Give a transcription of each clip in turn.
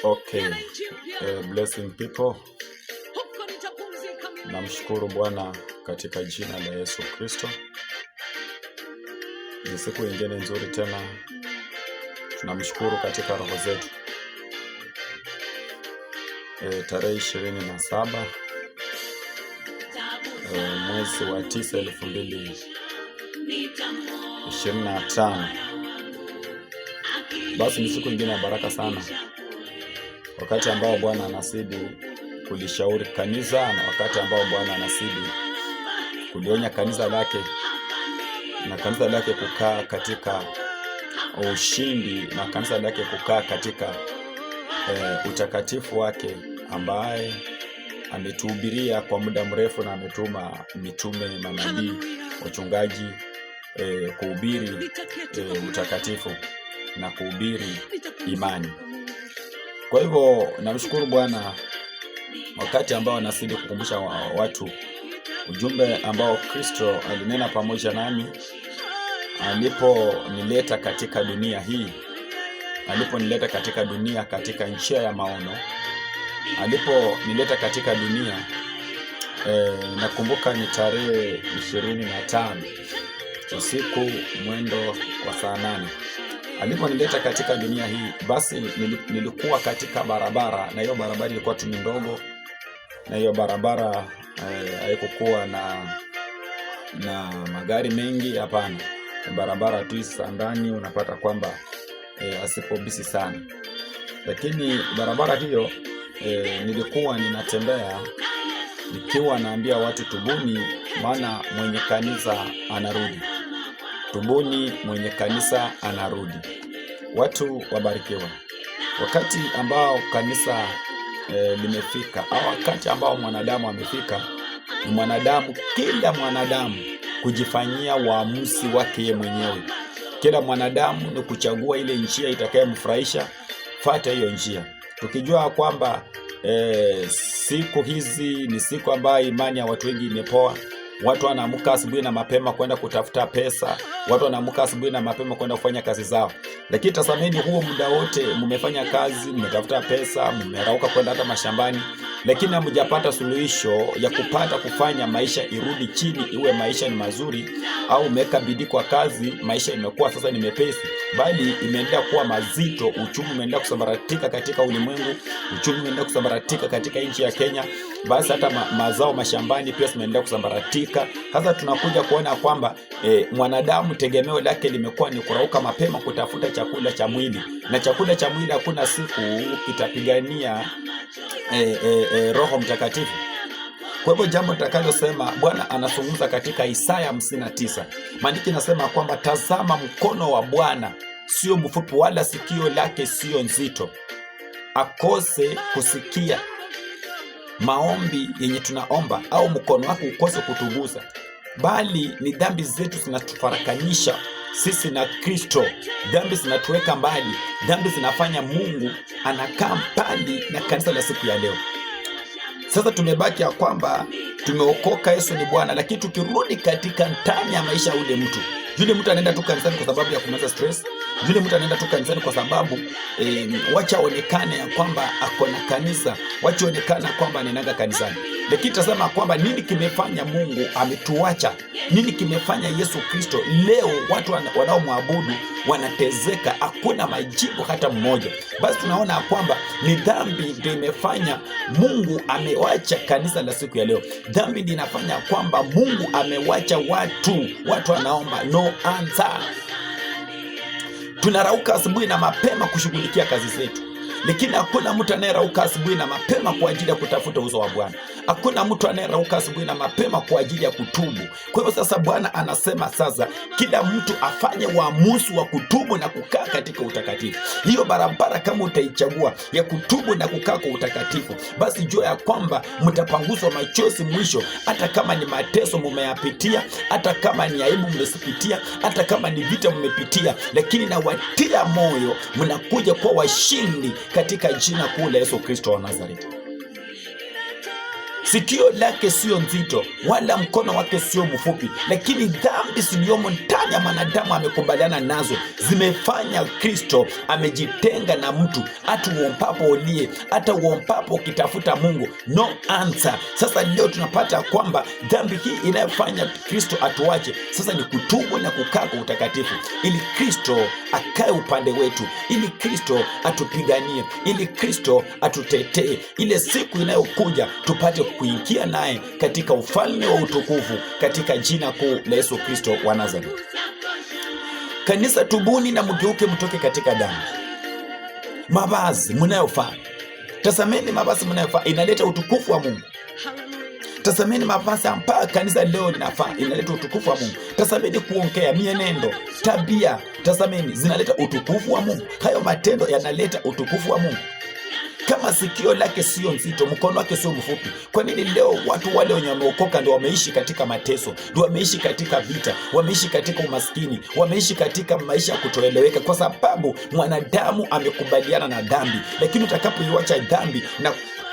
Okay, blessing people. Namshukuru Bwana katika jina la Yesu Kristo. Ni siku nyingine nzuri tena. Tunamshukuru katika roho zetu. Tarehe 27 mwezi wa 9 2025. Basi ni siku nyingine ya baraka sana, wakati ambao Bwana anazidi kulishauri kanisa, na wakati ambao Bwana anazidi kulionya kanisa lake, na kanisa lake kukaa katika ushindi, na kanisa lake kukaa katika utakatifu wake, ambaye ametuhubiria kwa muda mrefu, na ametuma mitume, manabii, wachungaji kuhubiri utakatifu na kuhubiri imani. Kwa hivyo namshukuru Bwana wakati ambao anazidi kukumbusha watu ujumbe ambao Kristo alinena pamoja nami aliponileta katika dunia hii, aliponileta katika dunia katika njia ya maono, aliponileta katika dunia. Nakumbuka ni tarehe 25 usiku mwendo wa saa 8 aliponileta katika dunia hii. Basi nilikuwa katika barabara, na hiyo barabara ilikuwa tu ndogo, na hiyo barabara haikukuwa na magari mengi, hapana. Barabara tu ndani unapata kwamba asipobisi sana, lakini barabara hiyo nilikuwa ninatembea nikiwa naambia watu, tubuni, maana mwenye kanisa anarudi. Tubuni, mwenye kanisa anarudi. Watu wabarikiwa. Wakati ambao kanisa limefika, au wakati ambao mwanadamu amefika, ni mwanadamu, kila mwanadamu kujifanyia uamuzi wake yeye mwenyewe. Kila mwanadamu ni kuchagua ile njia itakayomfurahisha, fuata hiyo njia. Tukijua kwamba siku hizi ni siku ambayo imani ya watu wengi imepoa. Watu wanaamka asubuhi na mapema kwenda kutafuta pesa. Watu wanaamka asubuhi na mapema kwenda kufanya kazi zao. Lakini tazameni, huo muda wote mmefanya kazi, mmetafuta pesa, mmerauka kwenda hata mashambani, lakini hamjapata suluhisho ya kupata kufanya maisha irudi chini, iwe maisha ni mazuri, au umeweka bidii kwa kazi, maisha imekuwa sasa ni mepesi, bali imeendelea kuwa mazito. Uchumi umeendelea kusambaratika katika ulimwengu, uchumi umeendelea kusambaratika katika nchi ya Kenya. Basi hata mazao mashambani pia yameendelea kusambaratika. Sasa tunakuja kuona kwamba mwanadamu tegemeo lake limekuwa ni kurauka mapema kutafuta chakula cha mwili, na chakula cha mwili hakuna siku kitapigania Roho Mtakatifu. Kwa hivyo jambo tutakalosema, Bwana anazungumza katika Isaya 59. Maandiko inasema kwamba tazama, mkono wa Bwana sio mfupi, wala sikio lake sio nzito, akose kusikia maombi yenye tunaomba, au mkono wake ukose kutugusa, bali ni dhambi zetu zinatufarakanisha sisi na Kristo. Dhambi zinatuweka mbali, dhambi zinafanya Mungu anakaa mbali na kanisa la siku ya leo. Sasa tumebaki ya kwamba tumeokoka, Yesu ni Bwana, lakini tukirudi katika ndani ya maisha ule mtu, yule mtu anaenda tu kanisani kwa sababu ya kumaliza stress. Yule mtu anaenda tu kanisani kwa sababu wacha onekane ya kwamba ako na kanisa, wacha onekana kwamba anaenda kanisani. Lakini tazama kwamba nini kimefanya Mungu ametuacha, nini kimefanya Yesu Kristo leo watu wanaomwabudu wanatezeka, hakuna majibu hata mmoja. Basi tunaona kwamba ni dhambi ndio imefanya Mungu amewacha kanisa la siku ya leo. Dhambi ndio inafanya kwamba Mungu amewacha watu wanaomba no answer. Tunarauka asubuhi na mapema kushughulikia kazi zetu, lakini hakuna mtu anayerauka asubuhi na mapema kwa ajili ya kutafuta uso wa Bwana. Hakuna mtu anayerauka asubuhi na mapema kwa ajili ya kutubu. Kwa hivyo sasa Bwana anasema sasa kila mtu afanye uamuzi wa kutubu na kukaa katika utakatifu. Hiyo barabara kama utaichagua ya kutubu na kukaa kwa utakatifu, basi jua ya kwamba mtapanguzwa machozi mwisho. Hata kama ni mateso mmeyapitia, hata kama ni aibu mmesipitia, hata kama ni vita mmepitia, lakini na watia moyo, mnakuja kwa washindi katika jina kuu la Yesu Kristo wa Nazareti. Sikio lake sio nzito, wala mkono wake sio mfupi, lakini dhambi ziliyomo ndani ya mwanadamu amekubaliana nazo, zimefanya Kristo amejitenga na mtu. Hata uompapo ulie, hata uompapo ukitafuta Mungu, no answer. Sasa leo tunapata kwamba dhambi hii inayofanya Kristo atuache sasa ni kutubu na kukaa kwa utakatifu, ili Kristo akae upande wetu, ili Kristo atupiganie, ili Kristo atutetee, ile siku inayokuja tupate kuingia naye katika ufalme wa utukufu, katika jina kuu la Yesu Kristo wa Nazareth. Kanisa, tubuni na mgeuke, mtoke katika dhambi. Mavazi mnayofaa, tazameni mavazi mnayofaa, inaleta utukufu wa Mungu. Tazameni mavazi ambayo kanisa leo linafaa, inaleta utukufu wa Mungu. Tazameni kuongea, mienendo, tabia, tazameni zinaleta utukufu wa Mungu. Hayo matendo yanaleta utukufu wa Mungu. Kama sikio lake sio nzito, mkono wake sio mfupi, kwa nini leo watu wale wenye wameokoka ndio wameishi katika mateso, ndio wameishi katika vita, wameishi katika umaskini, wameishi katika maisha ya kutoeleweka? Kwa sababu mwanadamu amekubaliana na dhambi. Lakini utakapoiacha dhambi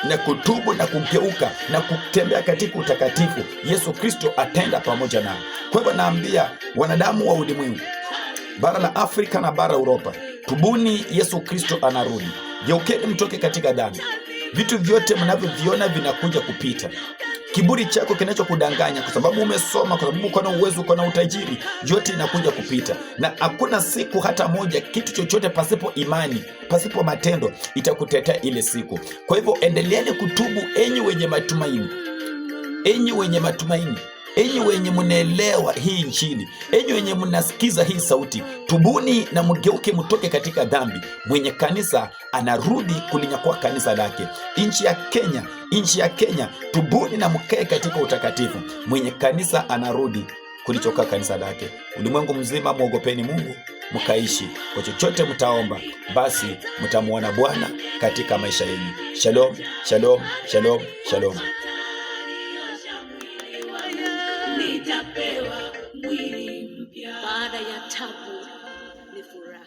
na kutubu na kugeuka na kutembea katika utakatifu, Yesu Kristo atenda pamoja nao. Kwa hivyo naambia wanadamu wa ulimwengu, bara la Afrika na bara Europa, tubuni, Yesu Kristo anarudi. Geukeni mtoke katika dhambi. Vitu vyote mnavyoviona vinakuja kupita. Kiburi chako kinachokudanganya, kwa sababu umesoma, kwa sababu uko na uwezo, uko na utajiri, yote inakuja kupita. Na hakuna siku hata moja kitu chochote pasipo imani, pasipo matendo itakutetea ile siku. Kwa hivyo endeleeni kutubu, enyi wenye matumaini, enyi wenye matumaini, enyi wenye mnaelewa hii Injili, enyi wenye mnasikiza hii sauti, tubuni na mgeuke, mtoke katika dhambi. Mwenye kanisa anarudi kulinyakua kanisa lake. Nchi ya Kenya, tubuni na mkae katika utakatifu. Mwenye kanisa anarudi kulichokaa kanisa lake. Ulimwengu mzima, muogopeni Mungu, mkaishi. Kwa chochote mtaomba, basi mtamuona Bwana katika maisha yenu. Shalom, shalom, shalom, shalom. Nitapewa mwili mpya. Baada ya tabu ni furaha.